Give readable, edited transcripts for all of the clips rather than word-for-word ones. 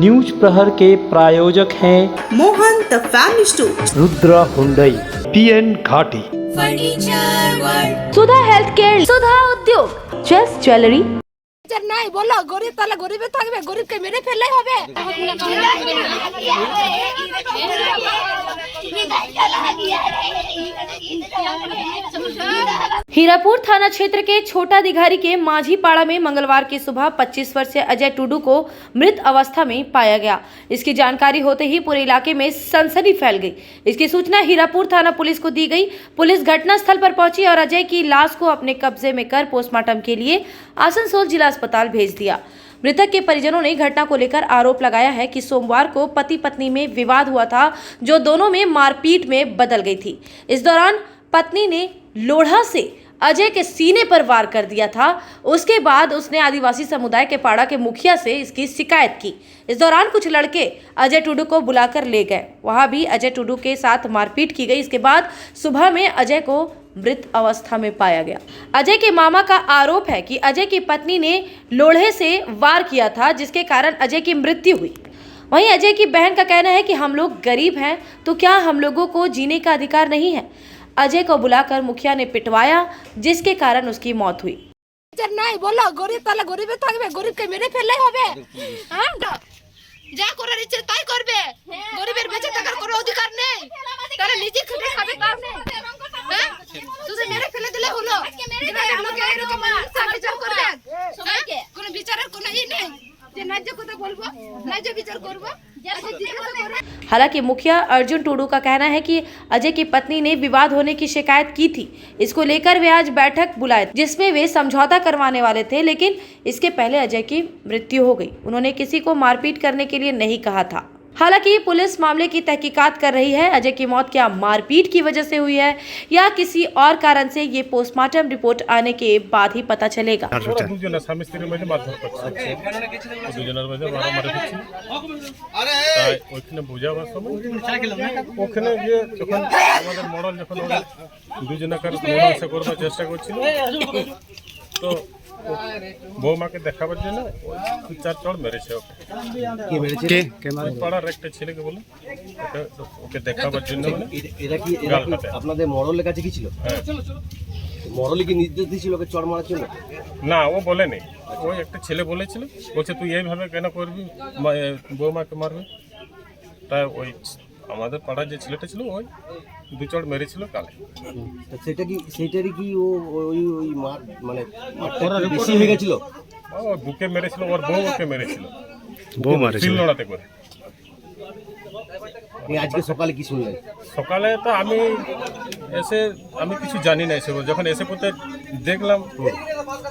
News प्रहर के प्रायोजक हैं Mohan the family store, Rudra Hyundai, PN घाटी, सुधा हेल्थ केयर, सुधा उद्योग, चेस ज्वेलरी। নাই বলো গরিব তাহলে গরিবে থাকবে, গরিবকে মেরে ফেললেই হবে। हीरापुर थाना क्षेत्र के छोटा दिघारी के माझी पाड़ा में मंगलवार की सुबह 25 वर्षीय अजय टुडू को मृत अवस्था में पाया गया। इसकी जानकारी होते ही पूरे इलाके में सनसनी फैल गई। इसकी सूचना हीरापुर थाना पुलिस को दी गई। पुलिस घटनास्थल पर पहुंची और अजय की लाश को अपने कब्जे में कर पोस्टमार्टम के लिए आसनसोल जिला अस्पताल भेज दिया। मृतक के परिजनों ने घटना को लेकर आरोप लगाया है कि सोमवार को पति पत्नी में विवाद हुआ था, जो दोनों में मारपीट में बदल गई थी। इस दौरान पत्नी ने लोढ़ा से अजय के सीने पर वार कर दिया था। उसके बाद उसने आदिवासी समुदाय के पाड़ा के मुखिया से इसकी शिकायत की। इस दौरान कुछ लड़के अजय टुडू को बुलाकर ले गए। वहां भी अजय टुडू के साथ मारपीट की गई। इसके बाद सुबह में अजय को मृत अवस्था में पाया गया। अजय के मामा का आरोप है कि अजय की पत्नी ने लोढ़े से वार किया था, जिसके कारण अजय की मृत्यु हुई। वहीं अजय की बहन का कहना है कि हम लोग गरीब हैं, तो क्या हम लोगों को जीने का अधिकार नहीं है। अजय को बुलाकर मुखिया ने पिटवाया, जिसके कारण उसकी मौत हुई। নাই বলো গরিব তাহলে গরিবে থাকবে, গরিবকে মেরে ফেললেই হবে। হ্যাঁ, যা করার ইচ্ছে তাই করবে। গরিবের বেঁচে থাকার কোনো অধিকার নেই, তারা নিজে খেটে খাবে তাও নেই। হ্যাঁ, শুধু মেরে ফেলে দিলে হলো। গ্রামের লোকে এরকম বিচার করবে, কোনো বিচারের কোনো ই নেই যে ন্যায্য কথা বলবো, ন্যায্য বিচার করবো। हालांकि मुखिया अर्जुन टुडू का कहना है कि अजय की पत्नी ने विवाद होने की शिकायत की थी। इसको लेकर वे आज बैठक बुलाए, जिसमें वे समझौता करवाने वाले थे, लेकिन इसके पहले अजय की मृत्यु हो गई। उन्होंने किसी को मारपीट करने के लिए नहीं कहा था। हालांकि पुलिस मामले की तहकीकात कर रही है। अजय की मौत क्या मारपीट की वजह से हुई है या किसी और कारण से, ये पोस्टमार्टम रिपोर्ट आने के बाद ही पता चलेगा। বৌমাকে দেখাবার জন্য ওই চার চড় মেরেছে ওকে। কে মেরেছে? পাড়ার একটা ছেলেকে বলে ওকে দেখাবার জন্য। এটা কি আপনাদের মরলের কাছে কি ছিল? মরলে কি নির্দেশ দিয়েছিল ওকে চড় মারার জন্য? না, ও বলেনি। ওই একটা ছেলে বলেছিল, বলছে তুই এইভাবে কেন করবি, বৌমাকে মারবি। তাই ওই আমাদের পাড়ার যে ছেলেটা ছিল ওই দু চড় মেরেছিল কালে। সেটারই কি ও ওই মার মানে বেশি হয়ে গেছিল? ও বুকে মেরেছিল, ওর বউ ওকে মেরেছিল, বউ মারেছিল লড়াতে করে। আজকে সকালে কি শুনলেন? সকালে তো আমি কিছু জানি না। এসে যখন এসে পড়তে দেখলাম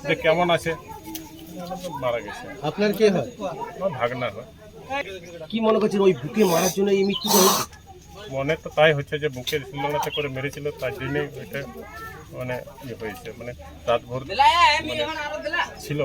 যে কেমন আছে, মারা গেছে। আপনার কে হয়? আমার ভাগনা হয়। কি মনে করছেন ওই বুকে মারার জন্য এই মৃত্যু হয়েছে? মনে তো তাই হচ্ছে যে বুকে শিলনোড়াতে করে মেরেছিল, তার জন্যই ওইটা মানে ইয়ে হয়েছে, মানে রাত ভোর ছিল।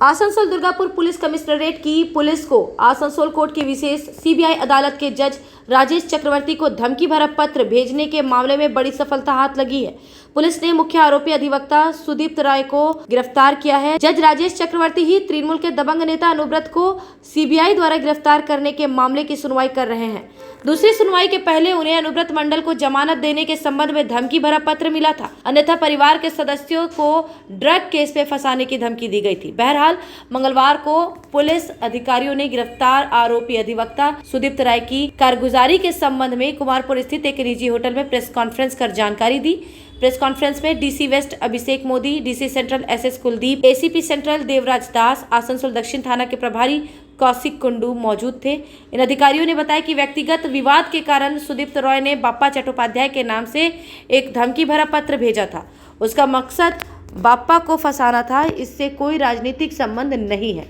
आसनसोल दुर्गापुर पुलिस कमिश्नरेट की पुलिस को आसनसोल कोर्ट की विशेष CBI अदालत के जज राजेश चक्रवर्ती को धमकी भरा पत्र भेजने के मामले में बड़ी सफलता हाथ लगी है। पुलिस ने मुख्य आरोपी अधिवक्ता सुदीप्त राय को गिरफ्तार किया है। जज राजेश चक्रवर्ती ही तृणमूल के दबंग नेता अनुव्रत को CBI द्वारा गिरफ्तार करने के मामले की सुनवाई कर रहे हैं। दूसरी सुनवाई के पहले उन्हें अनुव्रत मंडल को जमानत देने के संबंध में धमकी भरा पत्र मिला था, अन्यथा परिवार के सदस्यों को ड्रग केस में फंसाने की धमकी दी गई थी। बहरहाल मंगलवार को पुलिस अधिकारियों ने गिरफ्तार आरोपी अधिवक्ता सुदीप्त राय की कारगुजारी के संबंध में कुमारपुर स्थित एक निजी होटल में प्रेस कॉन्फ्रेंस कर जानकारी दी। प्रेस कॉन्फ्रेंस में DC west Abhishek Modi, DC central SS Kuldeep, ACP central Devraj Das, Asansol Dakshin थाना के प्रभारी कौशिक कुंडू मौजूद थे। इन अधिकारियों ने बताया कि व्यक्तिगत विवाद के कारण सुदीप्त रॉय ने बाप्पा चट्टोपाध्याय के नाम से एक धमकी भरा पत्र भेजा था। उसका मकसद बाप्पा को फंसाना था, इससे कोई राजनीतिक संबंध नहीं है।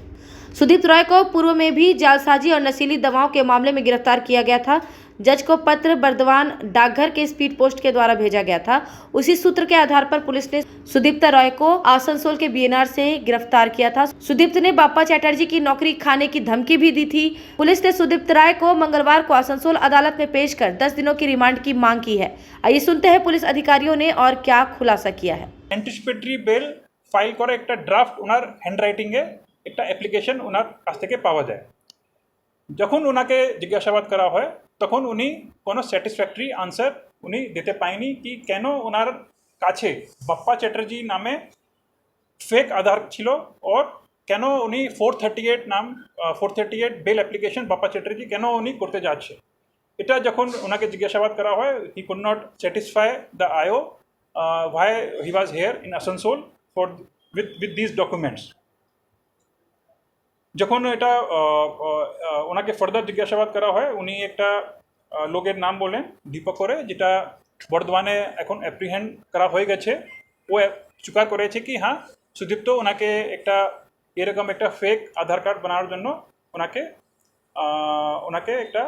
सुदीप्त रॉय को पूर्व में भी जालसाजी और नशीली दवाओं के मामले में गिरफ्तार किया गया था। जज को पत्र बर्दवान डाकघर के स्पीड पोस्ट के द्वारा भेजा गया था। उसी सूत्र के आधार पर पुलिस ने सुदीप्त रॉय को आसनसोल के BNR से गिरफ्तार किया था। सुदीप्त ने बाप्पा चैटर्जी की नौकरी खाने की धमकी भी दी थी। पुलिस ने सुदीप्त राय को मंगलवार को आसनसोल अदालत में पेश कर 10 दिनों की रिमांड की मांग की है। आइए सुनते हैं पुलिस अधिकारियों ने और क्या खुलासा किया है। एंटिसिपेटरी बेल फाइल करे एक ड्राफ्ट ओनार हैंड राइटिंगे একটা অ্যাপ্লিকেশন ওনার কাছ থেকে পাওয়া যায়। যখন ওনাকে জিজ্ঞাসাবাদ করা হয় তখন উনি কোনো স্যাটিসফ্যাক্টরি আনসার উনি দিতে পায়নি কি কেন ওনার কাছে বাপ্পা চ্যাটার্জি নামে ফেক আধার ছিল और কেন উনি 438 বেল অ্যাপ্লিকেশন বাপ্পা চ্যাটার্জি কেন উনি করতে যাচ্ছে। এটা যখন ওনাকে জিজ্ঞাসাবাদ করা হয় he could not satisfy the IO why he was here in Asansol for with these documents। যখন এটা ওনাকে ফার্দার জিজ্ঞাসাবাদ করা হয় উনি একটা লোকের নাম বলেন দীপক করে, যেটা বর্ধমানে এখন অ্যাপ্রিহেন্ড করা হয়ে গেছে। ও স্বীকার করেছে কি হ্যাঁ সুদীপ্ত ওনাকে একটা এরকম একটা ফেক আধার কার্ড বানানোর জন্য ওনাকে একটা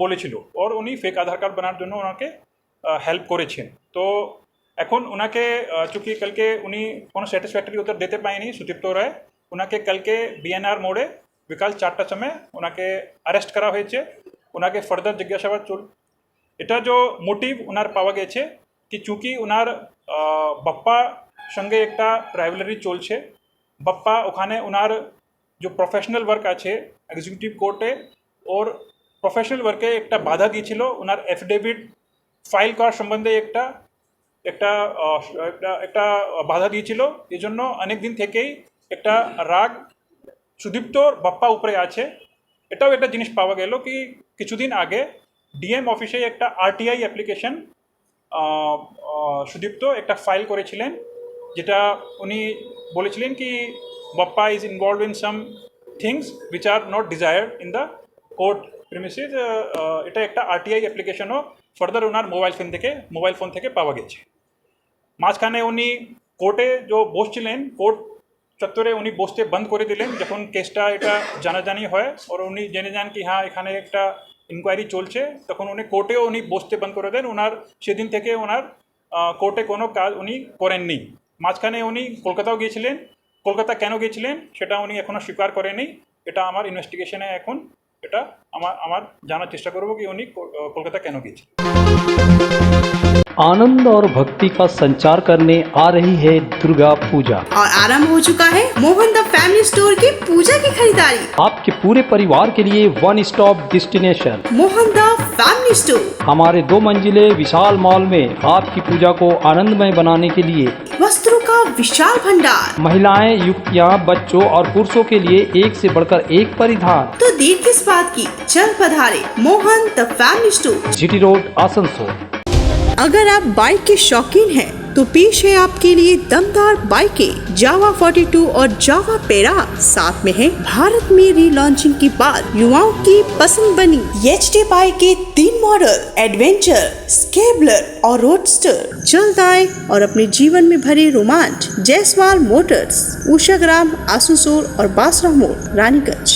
বলেছিল और উনি ফেক আধার কার্ড বানানোর জন্য ওনাকে হেল্প করেছেন। তো এখন ওনাকে চूँकि কালকে উনি কোনো স্যাটিসফ্যাক্টরি উত্তর দিতে পায়নি সুদীপ্ত রায়, ওনাকে কালকে বিএনআর মোড়ে বিকাল 4টার সময় ওনাকে অ্যারেস্ট করা হয়েছে। ওনাকে ফার্দার জিজ্ঞাসাবাদ এটা जो মোটিভ ওনার পাওয়া গেছে कि चूँकि ওনার বাপ্পা সঙ্গে একটা রাইভালরি চলছে, বাপ্পা ওখানে ওনার जो প্রফেশনাল ওয়ার্ক আছে এক্সিকিউটিভ কোর্টে ওর প্রফেশনাল ওয়ার্কে একটা বাধা দিয়েছিল। ওনার এফিডেভিট ফাইল করার সম্বন্ধে একটা একটা একটা বাধা দিয়েছিল। এই জন্য অনেক দিন থেকেই একটা রাগ সুদীপ্তর বাপ্পা উপরে আছে। এটাও একটা জিনিস পাওয়া গেল কি কিছুদিন আগে ডিএম অফিসে একটা আরটিআই অ্যাপ্লিকেশন সুদীপ্ত একটা ফাইল করেছিলেন, যেটা উনি বলেছিলেন কি Bappa is involved in some things which are not desired in the court premises. এটা একটা আরটিআই অ্যাপ্লিকেশনও ফার্দার ওনার মোবাইল ফোন থেকে পাওয়া গেছে। মাঝখানে উনি কোর্টে যে বসছিলেন কোর্ট চত্বরে উনি বসতে বন্ধ করে দিলেন যখন কেসটা এটা জানাজানি হয় और উনি জেনে যান কি হ্যাঁ এখানে একটা ইনকোয়ারি চলছে, তখন উনি কোর্টেও উনি বসতে বন্ধ করে দেন। ওনার সেদিন থেকে ওনার কোর্টে কোনো কাজ উনি করেননি। মাঝখানে উনি কলকাতাও গিয়েছিলেন, কলকাতা কেন গিয়েছিলেন সেটা উনি এখনও স্বীকার করেনি। এটা আমার ইনভেস্টিগেশনে এখন এটা আমার জানার চেষ্টা করব कि উনি কলকাতা কেন গিয়েছিলেন। आनंद और भक्ति का संचार करने आ रही है दुर्गा पूजा और आरंभ हो चुका है मोहन द फैमिली स्टोर की पूजा की खरीदारी। आपके पूरे परिवार के लिए one stop destination Mohan the family store हमारे 2 मंजिले विशाल मॉल में आपकी पूजा को आनंदमय बनाने के लिए वस्त्रों का विशाल भंडार, महिलाएं, युवतियां, बच्चों और पुरुषों के लिए एक से बढ़कर एक परिधान। तो देर किस बात की, चल पधारे Mohan the family store, GT road, Asansol. अगर आप बाइक के शौकीन हैं तो पेश है आपके लिए दमदार बाइकें जावा 42 और जावा पेरा। साथ में है भारत में रीलॉन्चिंग के बाद युवाओं की पसंद बनी एचडी बाइक के 3 मॉडल एडवेंचर, स्केबलर और रोडस्टर। जल्द आए और अपने जीवन में भरे रोमांच। जयसवाल मोटर्स, उषाग्राम, आसनसोल और बासरा मोड़, रानीगंज।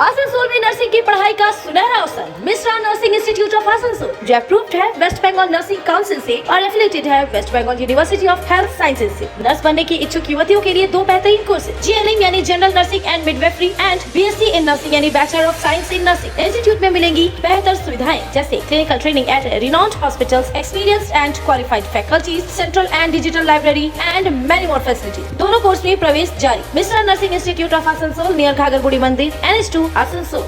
आसनसोल में नर्सिंग की पढ़ाई का सुनहरा अवसर। Mishra nursing institute of Asansol जो अप्रूव्ड है वेस्ट बंगाल नर्सिंग काउंसिल से और एफिलिएटेड है West Bengal University of Health Sciences से। नर्स बनने की इच्छुक युवतियों के लिए 2 बेहतरीन कोर्सेज जीएनएम यानी general nursing and midwifery and BSc in nursing यानी bachelor of science in nursing. Institute में मिलेंगी बेहतर सुविधाएं जैसे clinical training at renowned hospitals, experienced and qualified faculties, central and digital library and many more facilities. दोनों course में प्रवेश जारी। Mishra nursing institute of Asansol near घाघरगुड़ी मंदिर NH2 आसनसोल।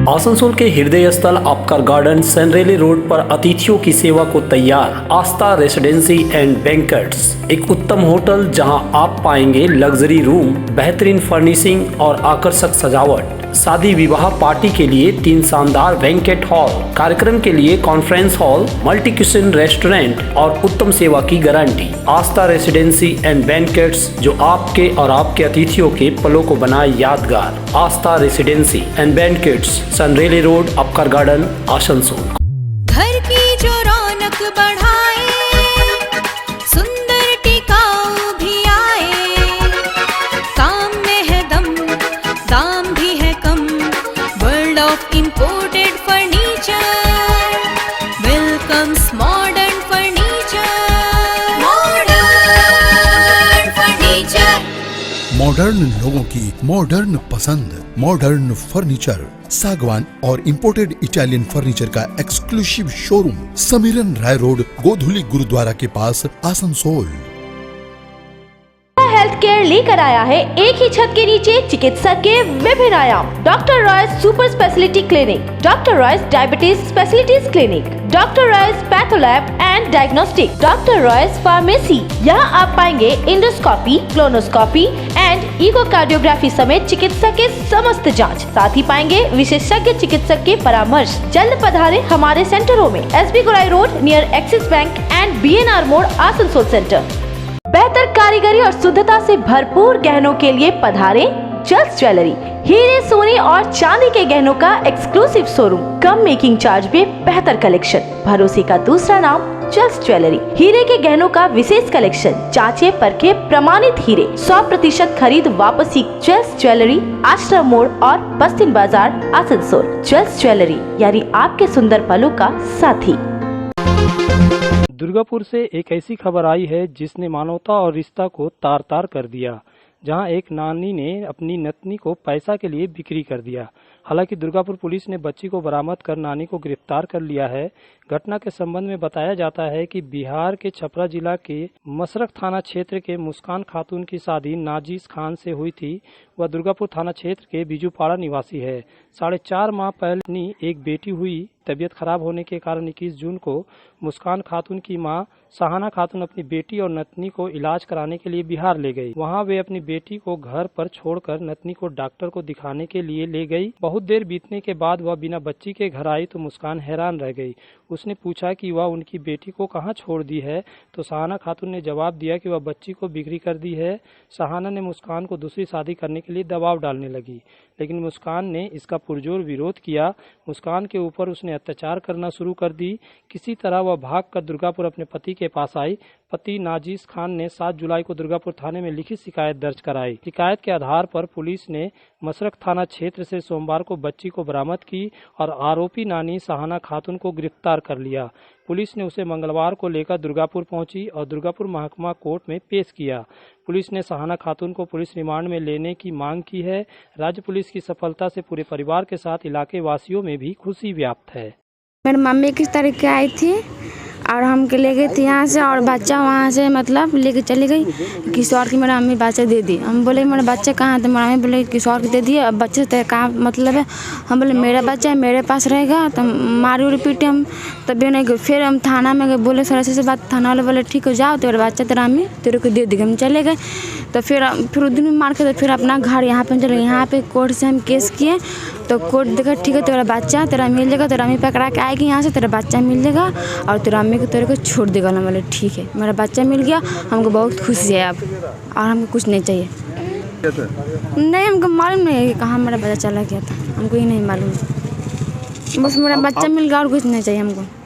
आसनसोल के हृदय स्थल आपकर गार्डन सनरेली रोड पर अतिथियों की सेवा को तैयार आस्था रेसिडेंसी एंड बैंक्वेट्स, एक उत्तम होटल जहां आप पाएंगे लग्जरी रूम, बेहतरीन फर्निशिंग और आकर्षक सजावट। शादी विवाह पार्टी के लिए 3 शानदार बैंकेट हॉल, कार्यक्रम के लिए conference hall, multi kitchen restaurant और उत्तम सेवा की guarantee. Aastha residency and banquets जो आपके और आपके अतिथियों के पलों को बनाए यादगार। Aastha residency and banquets, Sen Raleigh road, Upkar garden, Asansol. घर की जो रौनक बढ़ाए, सुंदर टिकाऊ भी आए, काम में है दम, दाम भी है कम। World of imported furniture welcomes modern furniture. Modern furniture modern लोगों की मॉडर्न पसंद, मॉडर्न फर्नीचर, सागवान और इंपोर्टेड इटालियन फर्नीचर का exclusive showroom, Samiran Rai road, Godhuli Gurudwara के पास, आसनसोल। हेल्थ केयर लेकर आया है एक ही छत के नीचे चिकित्सा के विभिन्न आयाम। Doctor Royce super speciality clinic, doctor Royce diabetes specialities clinic, doctor Royce patholab and diagnostic, doctor Royce pharmacy. यहाँ आप पाएंगे इंडोस्कोपी, क्लोनोस्कोपी एंड इकोकार्डियोग्राफी समेत चिकित्सा के समस्त जांच। साथ ही पाएंगे विशेषज्ञ चिकित्सक के परामर्श। जल्द पधारे हमारे सेंटरों में एसबी गुराई road near axis bank and BNR मोड़, आसनसोल सेंटर। बेहतर कारीगरी और शुद्धता से भरपूर गहनों के लिए पधारे जल्स ज्वेलरी। हीरे, सोने और चांदी के गहनों का एक्सक्लूसिव शोरूम, कम मेकिंग चार्ज में बेहतर कलेक्शन, भरोसे का दूसरा नाम जल्स ज्वेलरी। हीरे के गहनों का विशेष कलेक्शन, जांचे परखे प्रमाणित हीरे, 100% खरीद वापसी। जल्स ज्वेलरी, आश्रम मोड़ और बस्तिन बाजार, आसनसोल। जल्स ज्वेलरी यानी आपके सुंदर पलों का साथी। दुर्गापुर से एक ऐसी खबर आई है जिसने मानवता और रिश्ता को तार तार कर दिया, जहां एक नानी ने अपनी नतनी को पैसा के लिए बिक्री कर दिया। हालांकि दुर्गापुर पुलिस ने बच्ची को बरामद कर नानी को गिरफ्तार कर लिया है। घटना के संबंध में बताया जाता है कि बिहार के छपरा जिला के मसरख थाना क्षेत्र के मुस्कान खातून की शादी नाजिस खान से हुई थी। वह दुर्गापुर थाना क्षेत्र के बिजुपाड़ा निवासी है। 4.5 माह पहले एक बेटी हुई। तबीयत खराब होने के कारण 21 जून को मुस्कान खातून की मां सहाना खातून अपनी बेटी और नतनी को इलाज कराने के लिए बिहार ले गई। वहां वे अपनी बेटी को घर पर छोड़कर नतनी को डॉक्टर को दिखाने के लिए ले गई। बहुत देर बीतने के बाद वह बिना बच्ची के घर आई तो मुस्कान हैरान रह गई। उसने पूछा कि वह उनकी बेटी को कहां छोड़ दी है, तो सहाना खातून ने जवाब दिया कि वह बच्ची को बिक्री कर दी है। सहाना ने मुस्कान को दूसरी शादी करने के लिए दबाव डालने लगी, लेकिन मुस्कान ने इसका पुरजोर विरोध किया। मुस्कान के ऊपर उसने अत्याचार करना शुरू कर दी। किसी तरह वह भागकर दुर्गापुर अपने पति के पास आई। पति नाजिस खान ने 7 जुलाई को दुर्गापुर थाने में लिखित शिकायत दर्ज कराई। शिकायत के आधार पर पुलिस ने मसरख थाना क्षेत्र से सोमवार को बच्ची को बरामद की और आरोपी नानी सहाना खातून को गिरफ्तार कर लिया। पुलिस ने उसे मंगलवार को लेकर दुर्गापुर पहुंची और दुर्गापुर महकमा कोर्ट में पेश किया। पुलिस ने सहाना खातून को पुलिस रिमांड में लेने की मांग की है। राज्य पुलिस की सफलता से पूरे परिवार के साथ इलाके वासियों में भी खुशी व्याप्त है। मेरी मम्मी किस तरीके आई थी और हमके ले गई थी यहाँ से, और बच्चा वहाँ से मतलब लेके चली गई। किशोर की मेरा मम्मी बच्चा दे दी। हम बोले मेरा बच्चा कहाँ है, तो मेरा मम्मी बोले किशोर की दे दिए। अब बच्चे से कहाँ मतलब है। हम बोले मेरा बच्चा है, मेरे पास रहेगा। तो मारी उरी पीटे हम, तभी नहीं गए। फिर हम थाना में गए, बोले सर ऐसे बात। थाना वाले बोले ठीक हो जाओ, तेरा बच्चा तेरा मम्मी तेरे को दे देगी। हम चले गए। तो फिर उस दिन मार के तो फिर अपना घर यहाँ पे चले। यहाँ पे कोर्ट से हम केस किए तो कोर्ट देखा ठीक है तेरा बच्चा तेरा मिल जाएगा, तेरा मम्मी पकड़ा के आएगी यहाँ से, तेरा बच्चा मिल जाएगा और तेरा मम्मी को तेरे को छोड़ देगा। ना बोले ठीक है, मेरा बच्चा मिल गया, हमको बहुत खुशी है अब, और हमको कुछ नहीं चाहिए। नहीं हमको मालूम नहीं है कि कहाँ मेरा बच्चा चला गया था, हमको ही नहीं मालूम। बस मेरा बच्चा मिल गया और कुछ नहीं चाहिए हमको।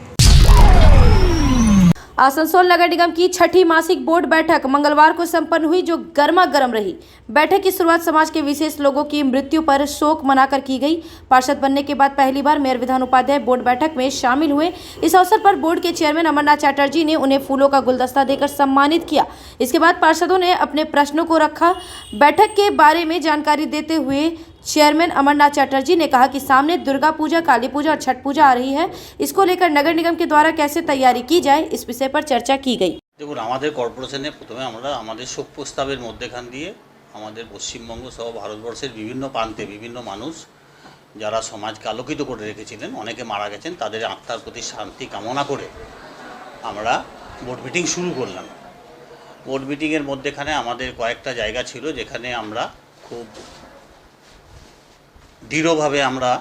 आसनसोल नगर निगम की छठी मासिक बोर्ड बैठक मंगलवार को संपन्न हुई, जो गर्मा गर्म रही। बैठक की शुरुआत समाज के विशेष लोगों की मृत्यु पर शोक मनाकर की गई। पार्षद बनने के बाद पहली बार मेयर विधान उपाध्याय बोर्ड बैठक में शामिल हुए। इस अवसर पर बोर्ड के चेयरमैन अमरनाथ चैटर्जी ने उन्हें फूलों का गुलदस्ता देकर सम्मानित किया। इसके बाद पार्षदों ने अपने प्रश्नों को रखा। बैठक के बारे में जानकारी देते हुए चेयरमैन अमरनाथ चैटर्जी ने कहा कि सामने दुर्गा पूजा, काली पूजा और छठ पूजा आ रही है। इसको लेकर नगर निगम के द्वारा कैसे तैयारी की जाए, इस विषय पर चर्चा की गई। দেখুন আমাদের কর্পোরেশনে প্রথমে আমরা আমাদের শোক প্রস্তাবের মধ্যেখান দিয়ে আমাদের পশ্চিমবঙ্গ সহ ভারতবর্ষের বিভিন্ন প্রান্তে বিভিন্ন মানুষ যারা সমাজকে আলোকিত করে রেখেছিলেন, অনেকে মারা গেছেন, তাদের আত্মার প্রতি শান্তি কামনা করে আমরা বোর্ড মিটিং শুরু করলাম। বোর্ড মিটিংয়ের মধ্যেখানে আমাদের কয়েকটা জায়গা ছিল যেখানে আমরা খুব দৃঢ়ভাবে আমরা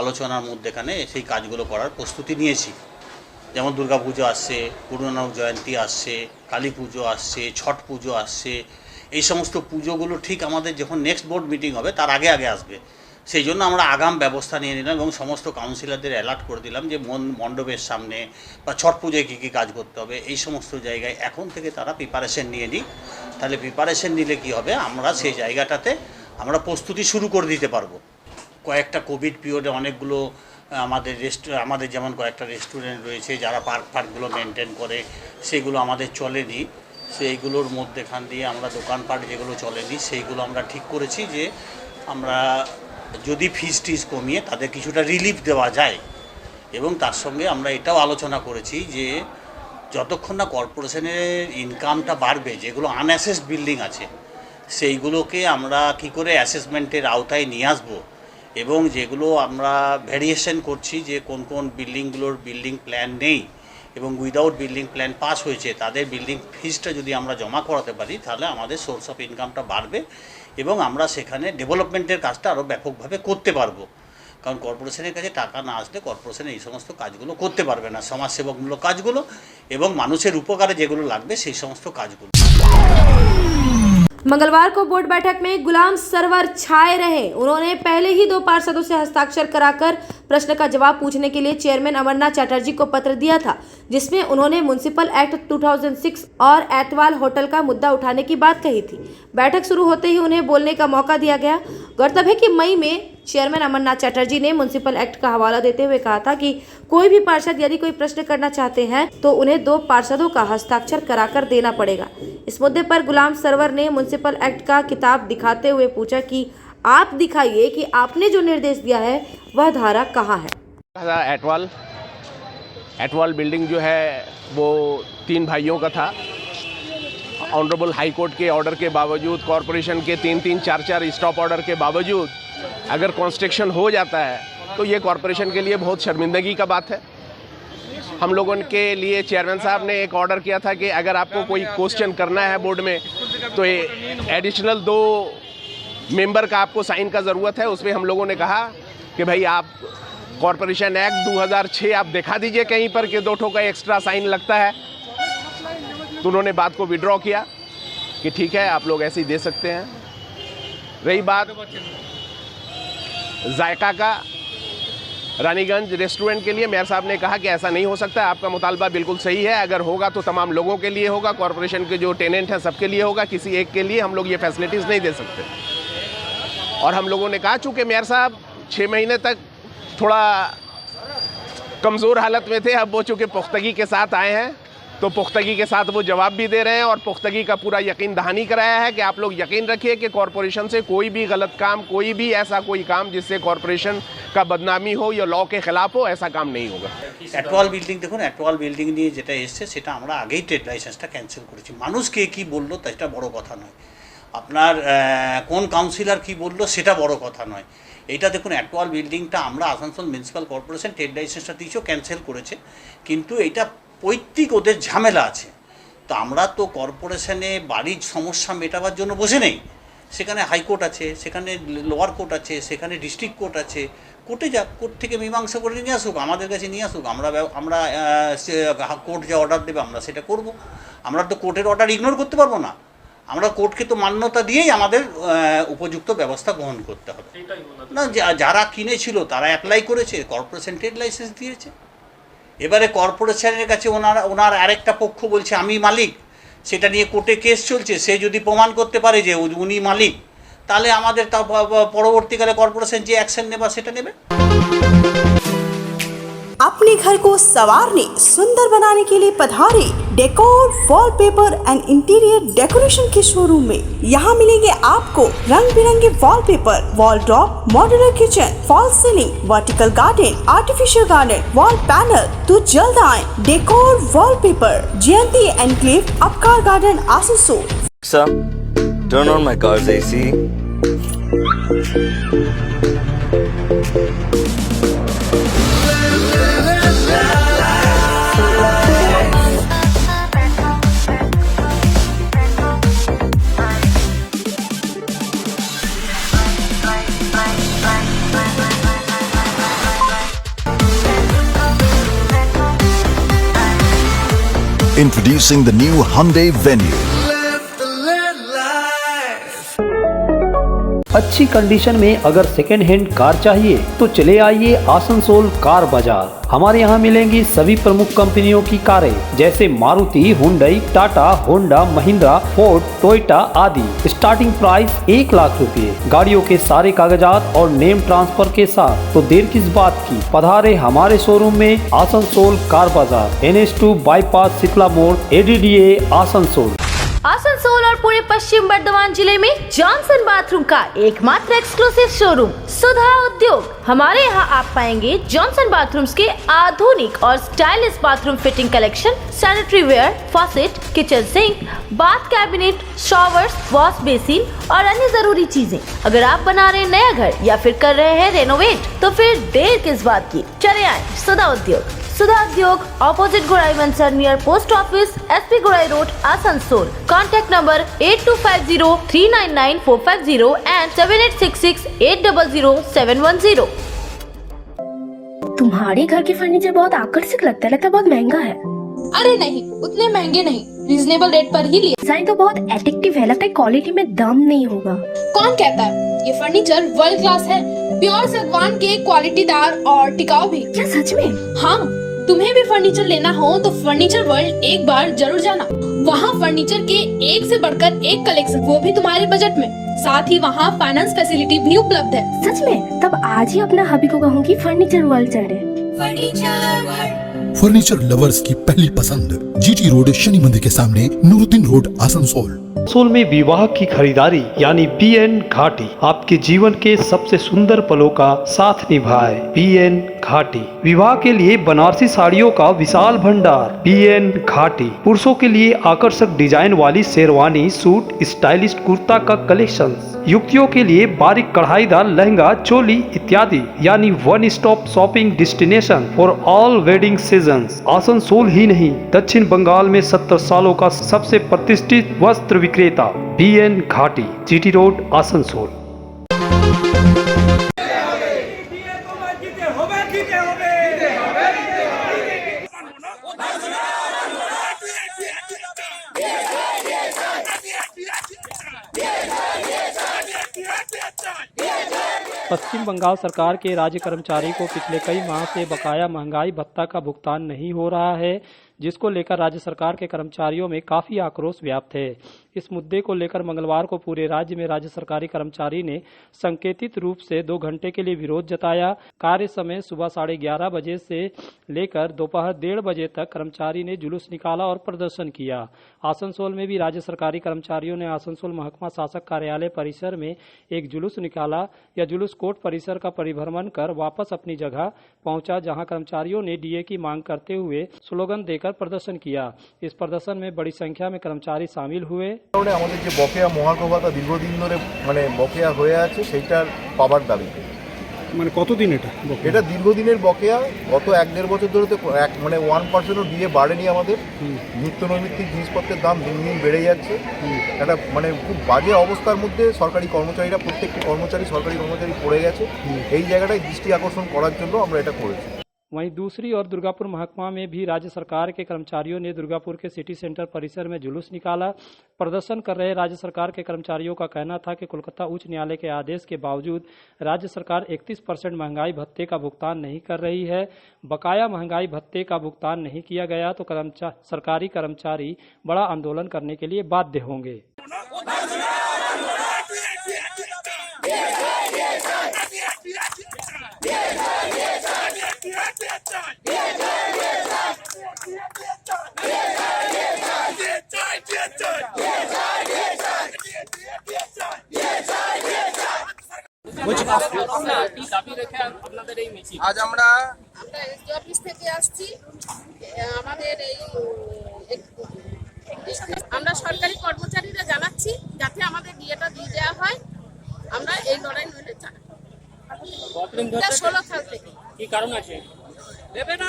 আলোচনার মধ্যেখানে সেই কাজগুলো করার প্রস্তুতি নিয়েছি। যেমন দুর্গা পুজো আসছে, গুরু নানক জয়ন্তী আসছে, কালী পুজো আসছে, ছট পুজো আসছে। এই সমস্ত পুজোগুলো ঠিক আমাদের যখন নেক্সট বোর্ড মিটিং হবে তার আগে আগে আসবে। সেই জন্য আমরা আগাম ব্যবস্থা নিয়ে নিলাম এবং সমস্ত কাউন্সিলরদের অ্যালার্ট করে দিলাম যে মণ্ডপের সামনে বা ছট পুজোয় কী কী কাজ করতে হবে, এই সমস্ত জায়গায় এখন থেকে তারা প্রিপারেশন নিয়ে নিই। তাহলে প্রিপারেশন নিলে কী হবে, আমরা সেই জায়গাটাতে আমরা প্রস্তুতি শুরু করে দিতে পারবো। কয়েকটা কোভিড পিরিয়ডে অনেকগুলো আমাদের যেমন কয়েকটা রেস্টুরেন্ট রয়েছে যারা পার্কগুলো মেনটেন করে, সেগুলো আমাদের চলেনি। সেইগুলোর মধ্যেখান দিয়ে আমরা দোকানপাট যেগুলো চলেনি সেইগুলো আমরা ঠিক করেছি যে আমরা যদি ফিস টিস কমিয়ে তাদের কিছুটা রিলিফ দেওয়া যায়। এবং তার সঙ্গে আমরা এটাও আলোচনা করেছি যে যতক্ষণ না কর্পোরেশনের ইনকামটা বাড়বে, যেগুলো আনঅ্যাসেসড বিল্ডিং আছে সেইগুলোকে আমরা কি করে অ্যাসেসমেন্টের আওতায় নিয়ে আসবো, এবং যেগুলো আমরা ভেরিয়েশন করছি যে কোন কোন বিল্ডিংগুলোর বিল্ডিং প্ল্যান নেই এবং উইদাউট বিল্ডিং প্ল্যান পাস হয়েছে তাদের বিল্ডিং ফিসটা যদি আমরা জমা করাতে পারি তাহলে আমাদের সোর্স অফ ইনকামটা বাড়বে এবং আমরা সেখানে ডেভেলপমেন্টের কাজটা আরও ব্যাপকভাবে করতে পারবো। কারণ কর্পোরেশনের কাছে টাকা না আসলে কর্পোরেশন এই সমস্ত কাজগুলো করতে পারবে না, সমাজসেবামূলক কাজগুলো এবং মানুষের উপকারে যেগুলো লাগবে সেই সমস্ত কাজগুলো। मंगलवार को बोर्ड बैठक में गुलाम सरवर छाए रहे। उन्होंने पहले ही 2 पार्षदों से हस्ताक्षर कराकर प्रश्न का जवाब पूछने के लिए चेयरमैन अमरनाथ चटर्जी को पत्र दिया था, जिसमें उन्होंने म्युनिसिपल एक्ट 2006 और एतवाल होटल का मुद्दा उठाने की बात कही थी। बैठक शुरू होते ही उन्हें बोलने का मौका दिया गया। गौरतलब है कि मई में चेयरमैन अमरनाथ चटर्जी ने म्युनिसिपल एक्ट का हवाला देते हुए कहा था कि कोई भी पार्षद यदि कोई प्रश्न करना चाहते हैं तो उन्हें 2 पार्षदों का हस्ताक्षर कराकर देना पड़ेगा। इस मुद्दे पर गुलाम सरवर ने म्युनिसिपल एक्ट का किताब दिखाते हुए पूछा कि आप दिखाइए कि आपने जो निर्देश दिया है वह धारा कहाँ है। एटवाल बिल्डिंग जो है वो 3 भाइयों का था। ऑनरेबल हाई कोर्ट के ऑर्डर के बावजूद, कॉरपोरेशन के 3-3, 4-4 स्टॉप ऑर्डर के बावजूद अगर कंस्ट्रक्शन हो जाता है तो ये कॉरपोरेशन के लिए बहुत शर्मिंदगी का बात है। हम लोगों के लिए चेयरमैन साहब ने एक ऑर्डर किया था कि अगर आपको कोई क्वेश्चन करना है बोर्ड में तो एडिशनल 2 मेंबर का आपको साइन का ज़रूरत है। उसमें हम लोगों ने कहा कि भाई आप कॉरपोरेशन एक्ट 2006 आप दिखा दीजिए कहीं पर कि 2 ठो का एक्स्ट्रा साइन लगता है। तो उन्होंने बात को विड्रॉ किया कि ठीक है आप लोग ऐसे ही दे सकते हैं। रही बात जायका का, रानीगंज रेस्टोरेंट के लिए मेयर साहब ने कहा कि ऐसा नहीं हो सकता, आपका मुतालबा बिल्कुल सही है, अगर होगा तो तमाम लोगों के लिए होगा, कॉरपोरेशन के जो टेनेंट हैं सबके लिए होगा, किसी एक के लिए हम लोग ये फैसिलिटीज़ नहीं दे सकते। और हम लोगों ने कहा चूँकि मेयर साहब 6 महीने तक थोड़ा कमज़ोर हालत में थे, अब वो चूँकि पुख्तगी के साथ आए हैं तो पुख्तगी के साथ वो जवाब भी दे रहे हैं और पुख्तगी का पूरा यकीन दहानी कराया है कि आप लोग यकीन रखिए कि कॉरपोरेशन से कोई भी गलत काम, कोई भी ऐसा कोई काम जिससे कॉरपोरेशन का बदनामी हो या लॉ के खिलाफ हो, ऐसा काम नहीं होगा। एटवाल बिल्डिंग देखो, एटवाल बिल्डिंग নিয়ে যেটা এসছে সেটা আমরা আগেই ট্রেড লাইসেন্সটা ক্যান্সেল করেছি। মানুষ কে কি বললো সেটা বড় কথা নয়, আপনার কোন কাউন্সিলর কি বললো সেটা বড় কথা নয়। এটা দেখুন এটওয়াল বিল্ডিংটা আমরা আসানসোল মিউনিসিপ্যাল কর্পোরেশন ট্রেড লাইসেন্সটা দিয়েও ক্যান্সেল করেছে, কিন্তু এটা পৈতৃক ওদের ঝামেলা আছে। তো আমরা তো কর্পোরেশনে বাড়ির সমস্যা মেটাবার জন্য বসে নেই, সেখানে হাইকোর্ট আছে, সেখানে লোয়ার কোর্ট আছে, সেখানে ডিস্ট্রিক্ট কোর্ট আছে, কোর্টে যাক, কোর্ট থেকে মীমাংসা করে নিয়ে আসুক, আমাদের কাছে নিয়ে আসুক, আমরা কোর্ট যা অর্ডার দেবে আমরা সেটা করব। আমরা তো কোর্টের অর্ডার ইগনোর করতে পারবো না, আমরা কোর্টকে তো মান্যতা দিয়েই আমাদের উপযুক্ত ব্যবস্থা গ্রহণ করতে হবে। না, যারা কিনেছিল তারা অ্যাপ্লাই করেছে, কর্পোরেশন ট্রেড লাইসেন্স দিয়েছে, এবারে কর্পোরেশনের কাছে ওনার আরেকটা পক্ষ বলছে আমি মালিক, সেটা নিয়ে কোর্টে কেস চলছে, সে যদি প্রমাণ করতে পারে যে উনি মালিক তাহলে আমাদের তা পরবর্তীকালে কর্পোরেশন যে অ্যাকশন নেবে সেটা নেবে। अपने घर को संवारने सुंदर बनाने के लिए पधारे decor wallpaper and interior decoration के शोरूम में। यहाँ मिलेंगे आपको रंग बिरंगे wallpaper, wall drop, modular kitchen, fall ceiling, vertical garden, artificial garden, wall panel. तो जल्द आए decor wallpaper, Jayanti enclave, Upkar garden, Asansol. Turn on my car's AC. Introducing the new Hyundai Venue. अच्छी कंडीशन में अगर सेकेंड हैंड कार चाहिए तो चले आइए आसनसोल कार बाजार। हमारे यहाँ मिलेंगी सभी प्रमुख कंपनियों की कारें जैसे Maruti, Hyundai, Tata, Honda, Mahindra, Ford, Toyota आदि। स्टार्टिंग प्राइस 1 लाख रुपए। गाड़ियों के सारे कागजात और नेम ट्रांसफर के साथ। तो देर किस बात की, पधारे हमारे शोरूम में आसनसोल कार बाजार, NH2 बाईपास शीतला मोड़, ADDA आसनसोल। और पूरे पश्चिम बर्धमान जिले में जॉनसन बाथरूम का एकमात्र एक्सक्लूसिव शोरूम सुधा उद्योग। हमारे यहाँ आप पाएंगे जॉनसन बाथरूम्स के आधुनिक और stylish bathroom fitting collection, sanitary ware, faucet, kitchen sink, bath cabinet, showers, wash basin और अन्य जरूरी चीजें। अगर आप बना रहे हैं नया घर या फिर कर रहे हैं रेनोवेट, तो फिर देर किस बात की, चले आए सुधा Udyog. Sudha Udyog opposite Gorai Mansar near post office, SP Gorai road, Asansol. Contact number 8250399450 and 7866800710। तुम्हारे घर के फर्नीचर बहुत आकर्षक लगता है बहुत महंगा है। अरे नहीं, उतने महंगे नहीं, रीजनेबल रेट पर ही लिए। डिजाइन तो बहुत एट्रैक्टिव है, लगता है क्वालिटी में दम नहीं होगा। कौन कहता है? ये फर्नीचर वर्ल्ड क्लास है, प्योर सागवान के, क्वालिटीदार और टिकाऊ भी। क्या सच में? हाँ, तुम्हें भी फर्नीचर लेना हो तो फर्नीचर वर्ल्ड एक बार जरूर जाना। वहाँ फर्नीचर के एक से बढ़कर एक कलेक्शन, वो भी तुम्हारे बजट में। साथ ही वहाँ फाइनेंस फैसिलिटी भी उपलब्ध है। सच में? तब आज ही अपना हबी को कहूँगी फर्नीचर वर्ल्ड चले। फर्नीचर लवर्स की पहली पसंद, GT रोड, शनि मंदिर के सामने, नूरुद्दीन रोड, आसनसोल। आसनसोल में विवाह की खरीदारी यानी BN घाटी आपके जीवन के सबसे सुंदर पलों का साथ निभाए। BN घाटी विवाह के लिए बनारसी साड़ियों का विशाल भंडार। BN घाटी पुरुषों के लिए आकर्षक डिजाइन वाली शेरवानी, सूट, स्टाइलिश कुर्ता का कलेक्शन, युवतियों के लिए बारीक कढ़ाईदार लहंगा, चोली इत्यादि, यानी one stop shopping destination for all wedding seasons. Asansol ही नहीं, दक्षिण बंगाल में 70 सालों का सबसे प्रतिष्ठित वस्त्र विक्रेता BN घाटी, GT रोड, आसनसोल। पश्चिम बंगाल सरकार के राज्य कर्मचारी को पिछले कई माह से बकाया महंगाई भत्ता का भुगतान नहीं हो रहा है, जिसको लेकर राज्य सरकार के कर्मचारियों में काफी आक्रोश व्याप्त है। इस मुद्दे को लेकर मंगलवार को पूरे राज्य में राज्य सरकारी कर्मचारी ने संकेतित रूप से 2 घंटे के लिए विरोध जताया। कार्य समय सुबह 11:30 बजे से लेकर दोपहर 1:30 बजे तक कर्मचारी ने जुलूस निकाला और प्रदर्शन किया। आसनसोल में भी राज्य सरकारी कर्मचारियों ने आसनसोल महकमा शासक कार्यालय परिसर में एक जुलूस निकाला। यह जुलूस कोर्ट परिसर का परिभ्रमण कर वापस अपनी जगह पहुंचा, जहां कर्मचारियों ने DA की मांग करते हुए स्लोगन देकर प्रदर्शन किया। इस प्रदर्शन में बड़ी संख्या में कर्मचारी शामिल हुए। আমাদের যে বকেয়া মহার্ঘ ভাতা দীর্ঘদিন ধরে বকেয়া হয়ে আছে, সেইটার পাবার দাবিতে। কতদিন এটা দীর্ঘদিনের বকেয়া। গত 1-1.5 বছর ধরে তো 1% ডিএ বাড়েনি। আমাদের নিত্য নৈমিত্তিক জিনিসপত্রের দাম দিন দিন বেড়ে যাচ্ছে। এটা খুব বাজে অবস্থার মধ্যে সরকারি কর্মচারীরা, প্রত্যেকটি সরকারি কর্মচারী পড়ে গেছে। এই জায়গাটায় দৃষ্টি আকর্ষণ করার জন্য আমরা এটা করেছি। वहीं दूसरी ओर दुर्गापुर महकमा में भी राज्य सरकार के कर्मचारियों ने दुर्गापुर के सिटी सेंटर परिसर में जुलूस निकाला। प्रदर्शन कर रहे राज्य सरकार के कर्मचारियों का कहना था कि कोलकाता उच्च न्यायालय के आदेश के बावजूद राज्य सरकार 31% महंगाई भत्ते का भुगतान नहीं कर रही है। बकाया महंगाई भत्ते का भुगतान नहीं किया गया तो सरकारी कर्मचारी बड़ा आंदोलन करने के लिए बाध्य होंगे। আজ আমরা এসডি অফিস থেকে আসছি। আমাদের আমরা সরকারি কর্মচারীরা জানাচ্ছি যাতে আমাদের ডিএটা দিয়ে দেওয়া হয়। আমরা এই লড়াই নইলে চাই। 16 সাল থেকে কি কারণ আছে? দেবে না,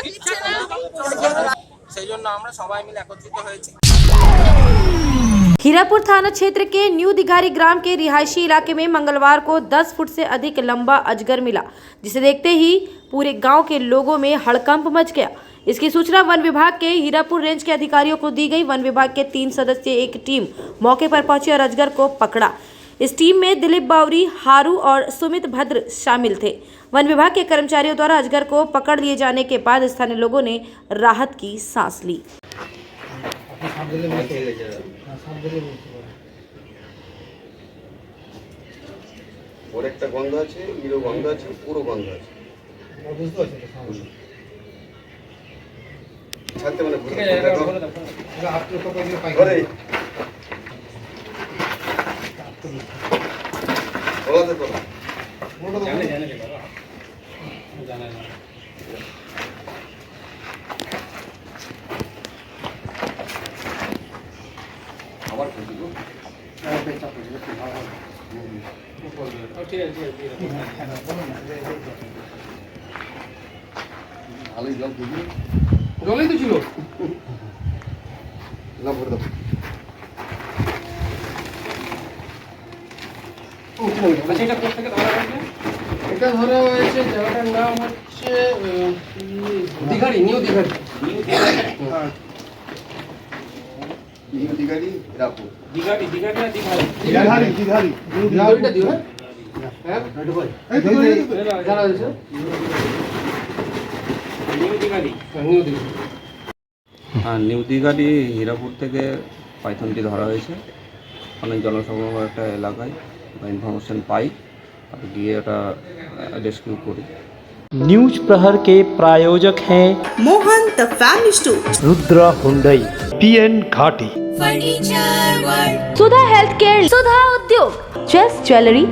দিচ্ছে না। সেই জন্য আমরা সবাই মিলে একত্রিত হয়েছি। हीरापुर थाना क्षेत्र के न्यू दिघारी ग्राम के रिहायशी इलाके में मंगलवार को 10 फुट से अधिक लंबा अजगर मिला, जिसे देखते ही पूरे गांव के लोगों में हड़कंप मच गया। इसकी सूचना वन विभाग के हीरापुर रेंज के अधिकारियों को दी गई। वन विभाग के 3 सदस्यीय एक टीम मौके पर पहुंची और अजगर को पकड़ा। इस टीम में दिलीप बावरी, हारू और सुमित भद्र शामिल थे। वन विभाग के कर्मचारियों द्वारा अजगर को पकड़ लिए जाने के बाद स्थानीय लोगों ने राहत की सांस ली। ওর একটা গন্ধ আছে, নিরো গন্ধ আছে, পুরো গন্ধ আছে। ছাড়তে মানে জলেই তো ছিল। এটা ধরা হয়েছে, জায়গাটার নাম হচ্ছে দিঘাড়ি, নিউ দিঘাড়ি। নিউ দিঘাড়ি রাখো। দিঘাড়ি দিঘাড়ি না দিঘাড়ি? দিঘাড়ি দিঘাড়ি। দিঘাড়িটা দিও, হ্যাঁ? জানা হয়েছে নিউ দিঘাড়ি। নিউ দিঘাড়ি। হ্যাঁ, নিউ দিঘাড়ি হীরাপুর থেকে পাইথনটি ধরা হয়েছে। অনেক জনসমাগম একটা এলাকায় ইনফরমেশন পাই আর গিয়ে ওটা রেস্কিউ করি। न्यूज प्रहर के प्रायोजक हैं Mohan the family store, Rudra Hyundai, PN घाटी, फर्नीचर वर्ल्ड, सुधा हेल्थ केयर, सुधा उद्योग, जस्ट ज्वेलरी,